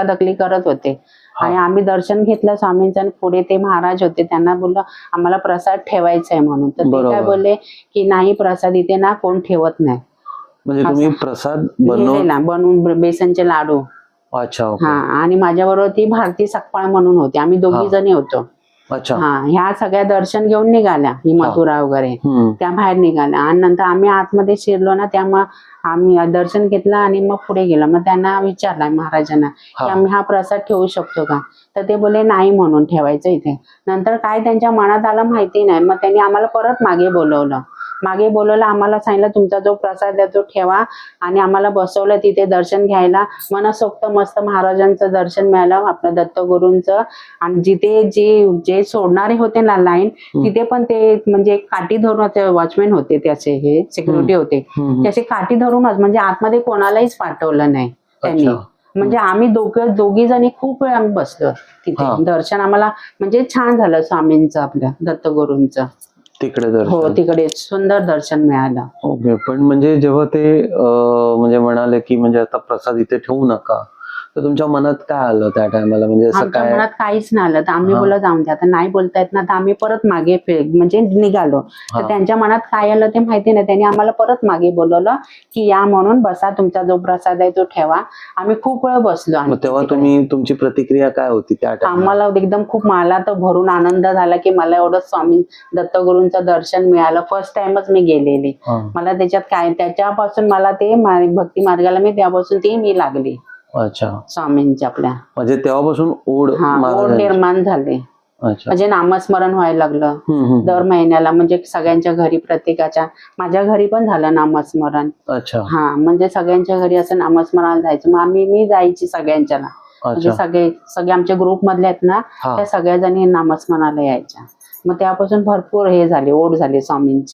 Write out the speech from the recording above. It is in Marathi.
दखली करत होते. आणि आम्ही दर्शन घेतलं स्वामींचं आणि पुढे ते महाराज होते, त्यांना बोललो आम्हाला प्रसाद ठेवायचा आहे म्हणून. तर ते काय बोलले की नाही, प्रसाद इथे ना कोण ठेवत नाही. म्हणजे तुम्ही प्रसाद बनवून बेसनचे लाडू. अच्छा. हा, आणि माझ्याबरोबर ती भारती सकपाळ म्हणून होती, आम्ही दोघी जणी होतो. अच्छा. हा, ह्या सगळ्या दर्शन घेऊन निघाल्या, ही मथुरा वगैरे त्या बाहेर निघाल्या. आणि नंतर आम्ही आतमध्ये शिरलो ना, त्यामुळे आम्ही दर्शन घेतलं आणि मग पुढे गेलो. मग त्यांना विचारलं महाराजांना की आम्ही हा प्रसाद ठेवू शकतो का? तर ते बोले नाही म्हणून ठेवायचं इथे. नंतर काय त्यांच्या मनात आलं माहिती नाही, मग त्यांनी आम्हाला परत मागे बोलवलं. आम्हाला सांगितलं तुमचा जो प्रसाद आहे तो ठेवा, आणि आम्हाला बसवलं तिथे दर्शन घ्यायला. मनसोक्त मस्त महाराजांचं दर्शन मिळालं, आपलं दत्तगुरूंचं. आणि जिथे जे सोडणारे होते ना लाईन, तिथे पण ते म्हणजे काठी धरून वॉचमॅन होते, त्याचे हे सिक्युरिटी होते, त्याचे काठी धरूनच म्हणजे आतमध्ये कोणालाच पाठवलं नाही त्यांनी. म्हणजे आम्ही दोघी जणी खूप वेळ आम्ही बसलो तिथे. दर्शन आम्हाला म्हणजे छान झालं स्वामींचं, आपल्या दत्तगुरूंचं तिकडे. हो, तिकडे सुंदर दर्शन मिळालं. ओके. पण म्हणजे जेव्हा ते म्हणजे म्हणाले की म्हणजे आता प्रसाद इथे ठेवू नका, तर तुमच्या मनात काय आलं त्या टायमाला? म्हणजे असं काय? मनात काहीच नाही आलं. तर आम्ही बोललो जाऊन द्या, आता नाही बोलतायत ना, तर आम्ही परत मागे म्हणजे निघालो. तर त्यांच्या मनात काय आलं ते माहिती नाही, त्यांनी आम्हाला परत मागे बोलवलं की या म्हणून, बसा, तुमचा जो प्रसाद आहे तो ठेवा. आम्ही खूप वेळ बसलो. तेव्हा तुमची प्रतिक्रिया काय होती त्या टायमाला? आम्हाला एकदम खूप, मला तर भरून आनंद झाला की मला एवढं स्वामी दत्तगुरूंचं दर्शन मिळालं. फर्स्ट टाइमच मी गेलेली. मला त्याच्यात काय, त्याच्यापासून मला ते भक्ती मार्गाला त्यापासून मी लागली. अच्छा. स्वामींच्या आपल्या म्हणजे तेव्हापासून ओढ निर्माण झाली. म्हणजे नामस्मरण व्हायला लागलं दर महिन्याला. म्हणजे सगळ्यांच्या घरी, प्रत्येकाच्या, माझ्या घरी पण झालं नामस्मरण. अच्छा. हा, म्हणजे सगळ्यांच्या घरी असं नामस्मरणाला जायचं. मग मी जायची सगळ्यांच्याला. म्हणजे सगळे आमच्या ग्रुप मधले आहेत ना, त्या सगळ्या जणी नामस्मरणाला यायच्या. मग त्यापासून भरपूर हे झाले, ओढ झाली स्वामींची.